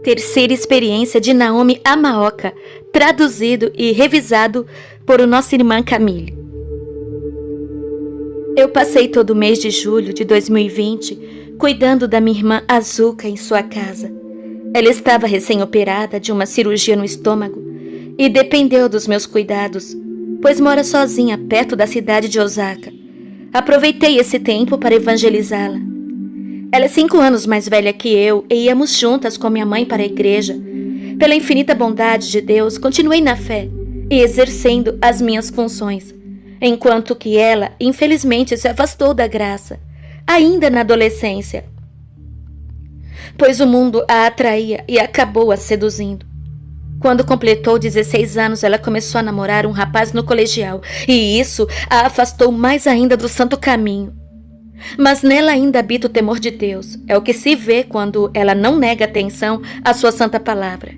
Terceira experiência de Naomi Amaoka, traduzido e revisado por nossa irmã Camille. Eu passei todo o mês de julho de 2020 cuidando da minha irmã Azuka em sua casa. Ela estava recém-operada de uma cirurgia no estômago e dependeu dos meus cuidados, pois mora sozinha perto da cidade de Osaka. Aproveitei esse tempo para evangelizá-la. Ela é 5 anos mais velha que eu e íamos juntas com minha mãe para a igreja. Pela infinita bondade de Deus, continuei na fé e exercendo as minhas funções, enquanto que ela, infelizmente, se afastou da graça, ainda na adolescência, pois o mundo a atraía e acabou a seduzindo. Quando completou 16 anos, ela começou a namorar um rapaz no colegial, e isso a afastou mais ainda do santo caminho. Mas nela ainda habita o temor de Deus. É o que se vê quando ela não nega atenção à sua santa palavra.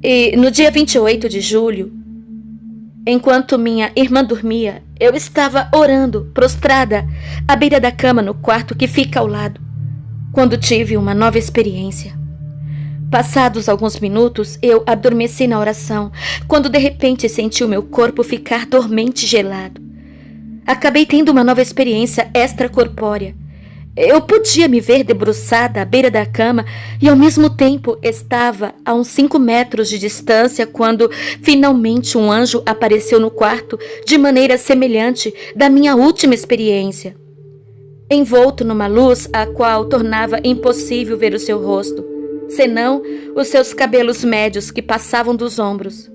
E no dia 28 de julho, enquanto minha irmã dormia, eu estava orando, prostrada, à beira da cama no quarto que fica ao lado, quando tive uma nova experiência. Passados alguns minutos, eu adormeci na oração, quando de repente senti o meu corpo ficar dormente e gelado. Acabei tendo uma nova experiência extracorpórea. Eu podia me ver debruçada à beira da cama e ao mesmo tempo estava a uns 5 metros de distância quando finalmente um anjo apareceu no quarto de maneira semelhante da minha última experiência, envolto numa luz a qual tornava impossível ver o seu rosto, senão os seus cabelos médios que passavam dos ombros.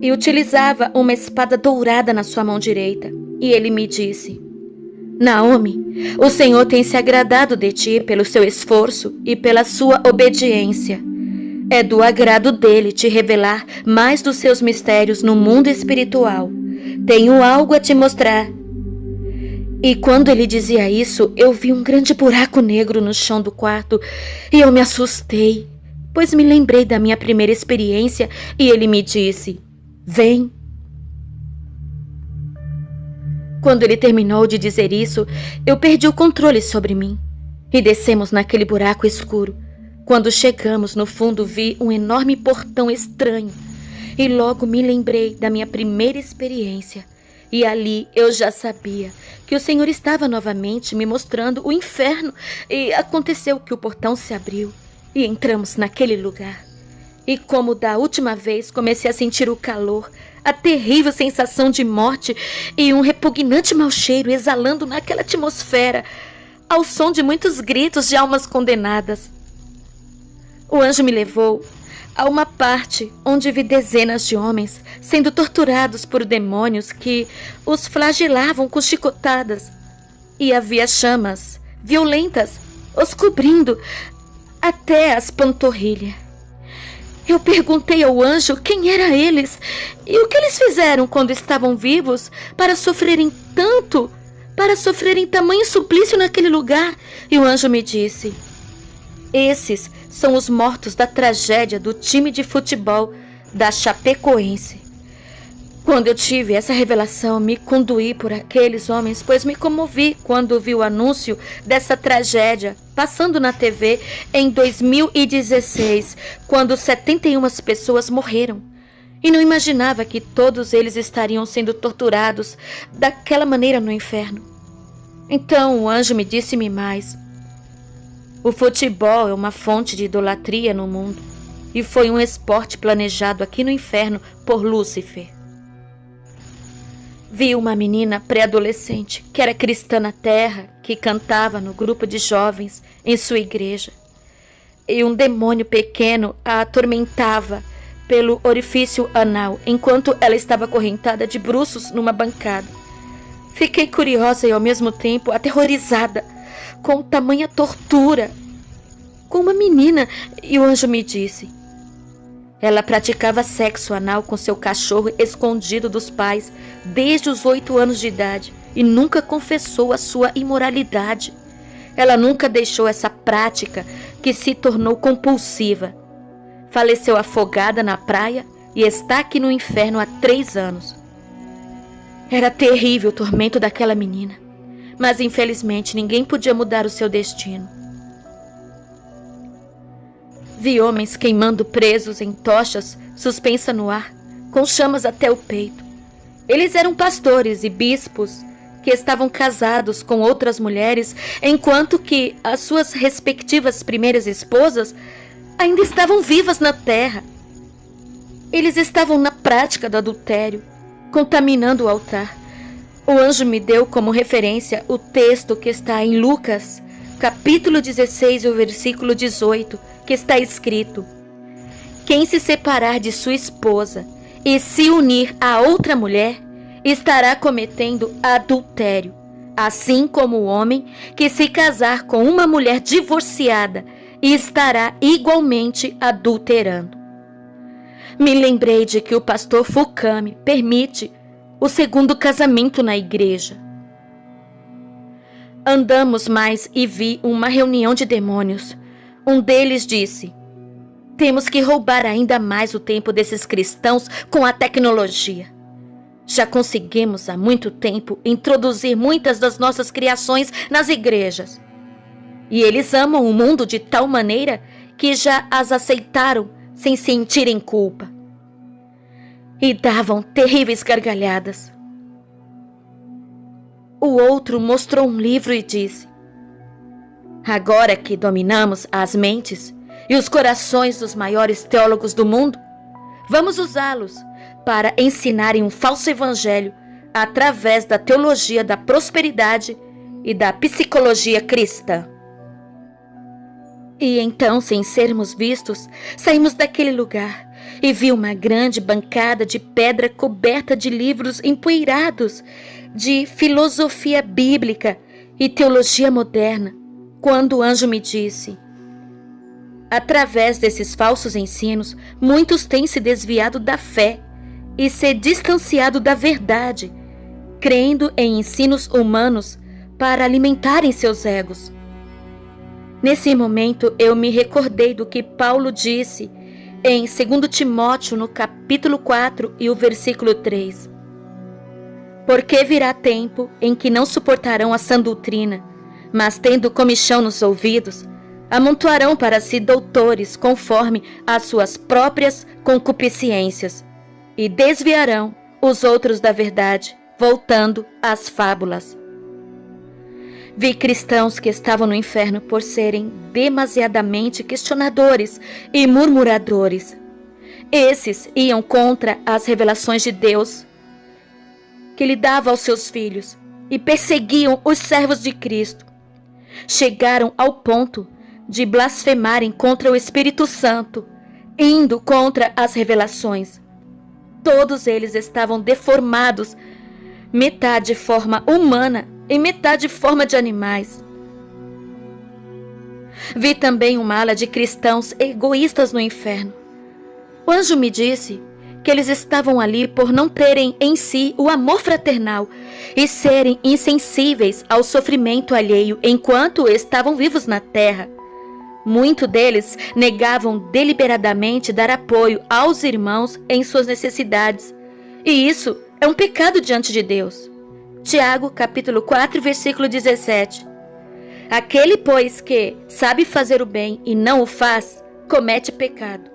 E utilizava uma espada dourada na sua mão direita. E ele me disse: Naomi, o Senhor tem se agradado de ti pelo seu esforço e pela sua obediência. É do agrado dele te revelar mais dos seus mistérios no mundo espiritual. Tenho algo a te mostrar. E quando ele dizia isso, eu vi um grande buraco negro no chão do quarto e eu me assustei, pois me lembrei da minha primeira experiência e ele me disse: Vem. Quando ele terminou de dizer isso, eu perdi o controle sobre mim e descemos naquele buraco escuro. Quando chegamos no fundo, vi um enorme portão estranho e logo me lembrei da minha primeira experiência. E ali eu já sabia que o Senhor estava novamente me mostrando o inferno e aconteceu que o portão se abriu e entramos naquele lugar. E como da última vez, comecei a sentir o calor, a terrível sensação de morte e um repugnante mau cheiro exalando naquela atmosfera, ao som de muitos gritos de almas condenadas. O anjo me levou a uma parte onde vi dezenas de homens sendo torturados por demônios que os flagelavam com chicotadas. E havia chamas violentas os cobrindo até as panturrilhas. Eu perguntei ao anjo quem eram eles e o que eles fizeram quando estavam vivos para sofrerem tanto, para sofrerem tamanho suplício naquele lugar. E o anjo me disse: esses são os mortos da tragédia do time de futebol da Chapecoense. Quando eu tive essa revelação, me conduí por aqueles homens, pois me comovi quando vi o anúncio dessa tragédia passando na TV em 2016, quando 71 pessoas morreram. E não imaginava que todos eles estariam sendo torturados daquela maneira no inferno. Então o anjo me disse-me mais: o futebol é uma fonte de idolatria no mundo e foi um esporte planejado aqui no inferno por Lúcifer. Vi uma menina pré-adolescente que era cristã na terra, que cantava no grupo de jovens em sua igreja. E um demônio pequeno a atormentava pelo orifício anal, enquanto ela estava acorrentada de bruços numa bancada. Fiquei curiosa e ao mesmo tempo aterrorizada com tamanha tortura com uma menina, e o anjo me disse: ela praticava sexo anal com seu cachorro escondido dos pais desde os 8 anos de idade e nunca confessou a sua imoralidade. Ela nunca deixou essa prática que se tornou compulsiva. Faleceu afogada na praia e está aqui no inferno há 3 anos. Era terrível o tormento daquela menina, mas infelizmente ninguém podia mudar o seu destino. Vi homens queimando presos em tochas suspensa no ar, com chamas até o peito. Eles eram pastores e bispos que estavam casados com outras mulheres, enquanto que as suas respectivas primeiras esposas ainda estavam vivas na terra. Eles estavam na prática do adultério, contaminando o altar. O anjo me deu como referência o texto que está em Lucas, capítulo 16, o versículo 18, que está escrito: quem se separar de sua esposa e se unir a outra mulher, estará cometendo adultério, assim como o homem que se casar com uma mulher divorciada estará igualmente adulterando. Me lembrei de que o pastor Fukami permite o segundo casamento na igreja. Andamos mais e vi uma reunião de demônios. Um deles disse: temos que roubar ainda mais o tempo desses cristãos com a tecnologia. Já conseguimos há muito tempo introduzir muitas das nossas criações nas igrejas. E eles amam o mundo de tal maneira que já as aceitaram sem sentirem culpa. E davam terríveis gargalhadas. O outro mostrou um livro e disse: agora que dominamos as mentes e os corações dos maiores teólogos do mundo, vamos usá-los para ensinarem um falso evangelho através da teologia da prosperidade e da psicologia cristã. E então, sem sermos vistos, saímos daquele lugar e vi uma grande bancada de pedra coberta de livros empoeirados de filosofia bíblica e teologia moderna, quando o anjo me disse: através desses falsos ensinos, muitos têm se desviado da fé e se distanciado da verdade, crendo em ensinos humanos para alimentarem seus egos. Nesse momento, eu me recordei do que Paulo disse em 2 Timóteo, no capítulo 4 e o versículo 3. Porque virá tempo em que não suportarão a sã doutrina, mas tendo comichão nos ouvidos, amontoarão para si doutores conforme as suas próprias concupiscências, e desviarão os outros da verdade, voltando às fábulas. Vi cristãos que estavam no inferno por serem demasiadamente questionadores e murmuradores. Esses iam contra as revelações de Deus que Ele dava aos seus filhos e perseguiam os servos de Cristo. Chegaram ao ponto de blasfemarem contra o Espírito Santo, indo contra as revelações. Todos eles estavam deformados, metade de forma humana e metade de forma de animais. Vi também uma ala de cristãos egoístas no inferno. O anjo me disse que eles estavam ali por não terem em si o amor fraternal e serem insensíveis ao sofrimento alheio enquanto estavam vivos na terra. Muitos deles negavam deliberadamente dar apoio aos irmãos em suas necessidades, e isso é um pecado diante de Deus. Tiago, capítulo 4, versículo 17. Aquele, pois, que sabe fazer o bem e não o faz, comete pecado.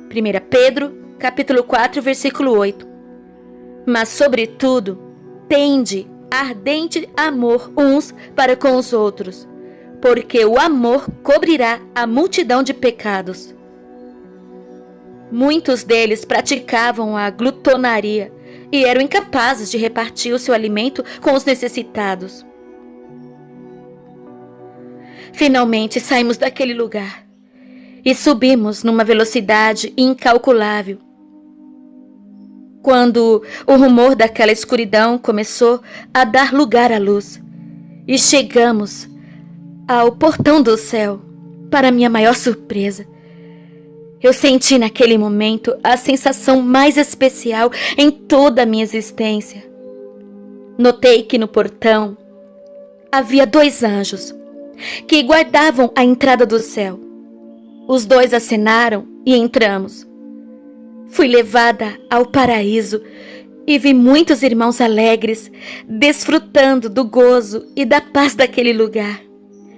1 Pedro, capítulo 4, versículo 8. Mas, sobretudo, tende ardente amor uns para com os outros, porque o amor cobrirá a multidão de pecados. Muitos deles praticavam a glutonaria e eram incapazes de repartir o seu alimento com os necessitados. Finalmente saímos daquele lugar e subimos numa velocidade incalculável. Quando o rumor daquela escuridão começou a dar lugar à luz, e chegamos ao portão do céu, para minha maior surpresa, eu senti naquele momento a sensação mais especial em toda a minha existência. Notei que no portão havia 2 anjos que guardavam a entrada do céu. Os 2 acenaram e entramos. Fui levada ao paraíso e vi muitos irmãos alegres, desfrutando do gozo e da paz daquele lugar.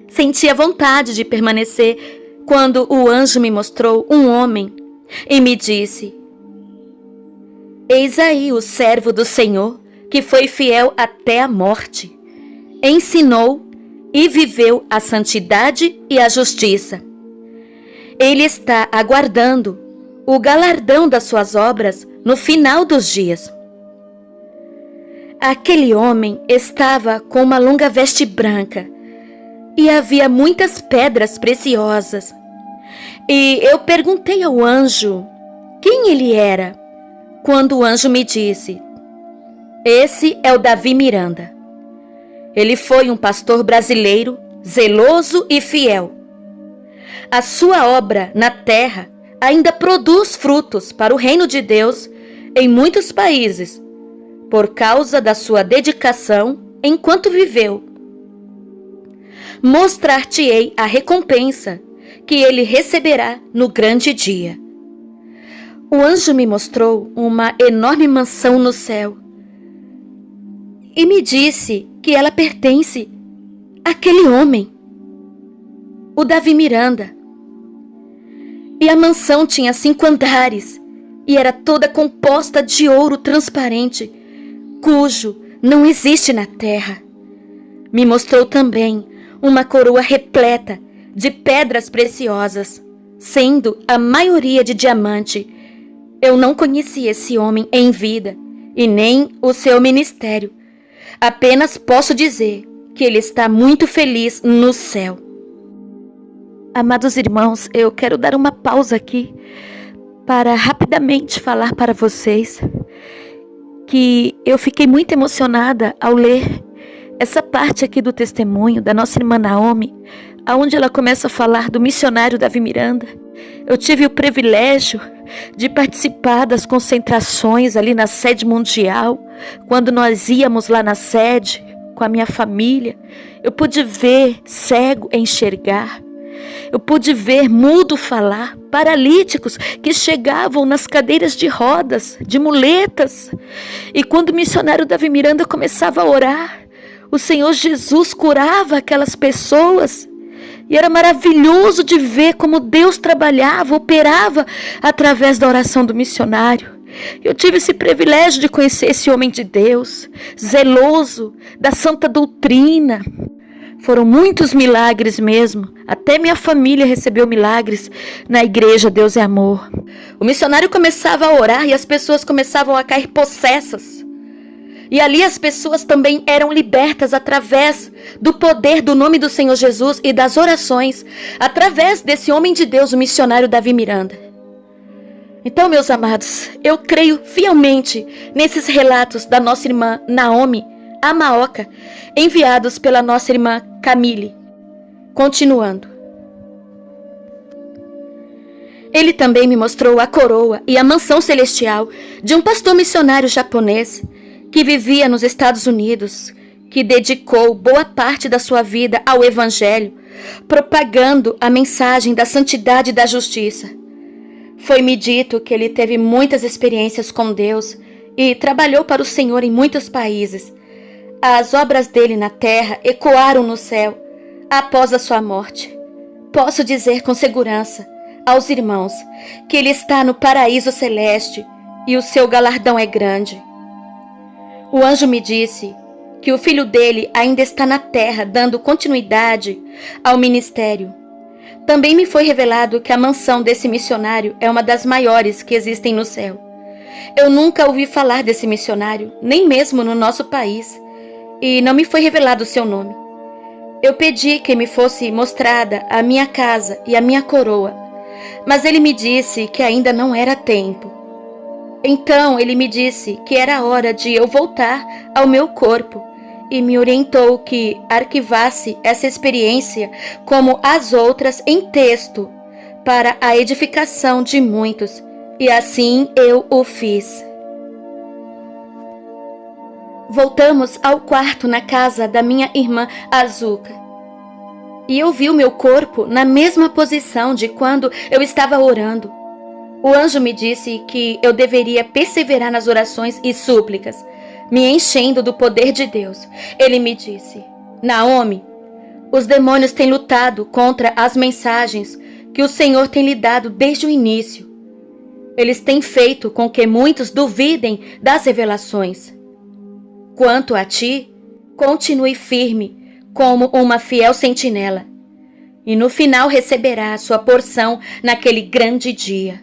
Senti a vontade de permanecer quando o anjo me mostrou um homem e me disse: eis aí o servo do Senhor, que foi fiel até a morte, ensinou e viveu a santidade e a justiça. Ele está aguardando o galardão das suas obras no final dos dias. Aquele homem estava com uma longa veste branca e havia muitas pedras preciosas. E eu perguntei ao anjo quem ele era, quando o anjo me disse: esse é o Davi Miranda. Ele foi um pastor brasileiro, zeloso e fiel. A sua obra na terra ainda produz frutos para o reino de Deus em muitos países, por causa da sua dedicação enquanto viveu. Mostrar-te-ei a recompensa que ele receberá no grande dia. O anjo me mostrou uma enorme mansão no céu e me disse que ela pertence àquele homem, o Davi Miranda. E a mansão tinha 5 andares e era toda composta de ouro transparente, cujo não existe na terra. Me mostrou também uma coroa repleta de pedras preciosas, sendo a maioria de diamante. Eu não conheci esse homem em vida e nem o seu ministério. Apenas posso dizer que ele está muito feliz no céu. Amados irmãos, eu quero dar uma pausa aqui para rapidamente falar para vocês que eu fiquei muito emocionada ao ler essa parte aqui do testemunho da nossa irmã Naomi, onde ela começa a falar do missionário Davi Miranda. Eu tive o privilégio de participar das concentrações ali na sede mundial. Quando nós íamos lá na sede com a minha família, eu pude ver cego enxergar. Eu pude ver mudo falar, paralíticos que chegavam nas cadeiras de rodas, de muletas. E quando o missionário Davi Miranda começava a orar, o Senhor Jesus curava aquelas pessoas. E era maravilhoso de ver como Deus trabalhava, operava através da oração do missionário. Eu tive esse privilégio de conhecer esse homem de Deus, zeloso da santa doutrina. Foram muitos milagres mesmo. Até minha família recebeu milagres na igreja Deus é Amor. O missionário começava a orar e as pessoas começavam a cair possessas. E ali as pessoas também eram libertas através do poder do nome do Senhor Jesus e das orações, através desse homem de Deus, o missionário Davi Miranda. Então, meus amados, eu creio fielmente nesses relatos da nossa irmã Naomi Amaoka, enviados pela nossa irmã Camille. Continuando. Ele também me mostrou a coroa e a mansão celestial de um pastor missionário japonês que vivia nos Estados Unidos, que dedicou boa parte da sua vida ao Evangelho, propagando a mensagem da santidade e da justiça. Foi-me dito que ele teve muitas experiências com Deus e trabalhou para o Senhor em muitos países. As obras dele na terra ecoaram no céu após a sua morte. Posso dizer com segurança aos irmãos que ele está no paraíso celeste e o seu galardão é grande. O anjo me disse que o filho dele ainda está na terra dando continuidade ao ministério. Também me foi revelado que a mansão desse missionário é uma das maiores que existem no céu. Eu nunca ouvi falar desse missionário, nem mesmo no nosso país, e não me foi revelado o seu nome. Eu pedi que me fosse mostrada a minha casa e a minha coroa, mas ele me disse que ainda não era tempo. Então ele me disse que era hora de eu voltar ao meu corpo e me orientou que arquivasse essa experiência como as outras em texto para a edificação de muitos, e assim eu o fiz. Voltamos ao quarto na casa da minha irmã Azuka e eu vi o meu corpo na mesma posição de quando eu estava orando. O anjo me disse que eu deveria perseverar nas orações e súplicas, me enchendo do poder de Deus. Ele me disse: Naomi, os demônios têm lutado contra as mensagens que o Senhor tem lhe dado desde o início. Eles têm feito com que muitos duvidem das revelações. Quanto a ti, continue firme como uma fiel sentinela, e no final receberá a sua porção naquele grande dia.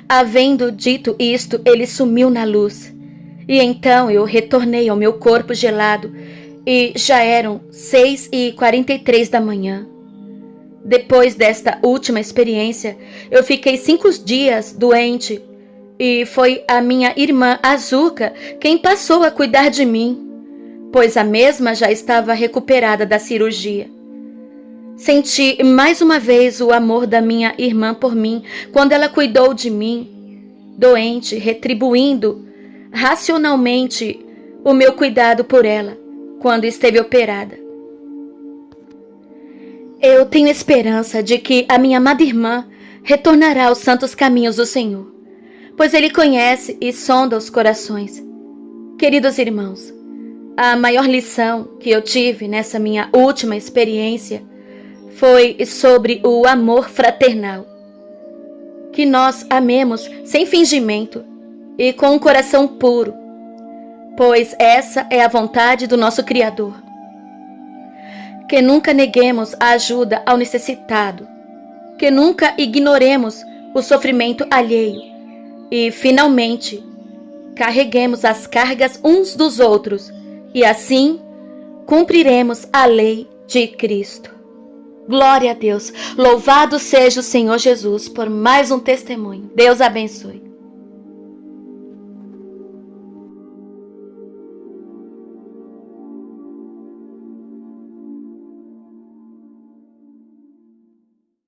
Havendo dito isto, ele sumiu na luz, e então eu retornei ao meu corpo gelado, e já eram 6h43 da manhã. Depois desta última experiência, eu fiquei 5 dias doente, e foi a minha irmã Azuka quem passou a cuidar de mim, pois a mesma já estava recuperada da cirurgia. Senti mais uma vez o amor da minha irmã por mim quando ela cuidou de mim, doente, retribuindo racionalmente o meu cuidado por ela quando esteve operada. Eu tenho esperança de que a minha amada irmã retornará aos santos caminhos do Senhor, pois Ele conhece e sonda os corações. Queridos irmãos, a maior lição que eu tive nessa minha última experiência foi sobre o amor fraternal. Que nós amemos sem fingimento e com um coração puro, pois essa é a vontade do nosso Criador. Que nunca neguemos a ajuda ao necessitado, que nunca ignoremos o sofrimento alheio e, finalmente, carreguemos as cargas uns dos outros e assim cumpriremos a lei de Cristo. Glória a Deus, louvado seja o Senhor Jesus por mais um testemunho. Deus abençoe.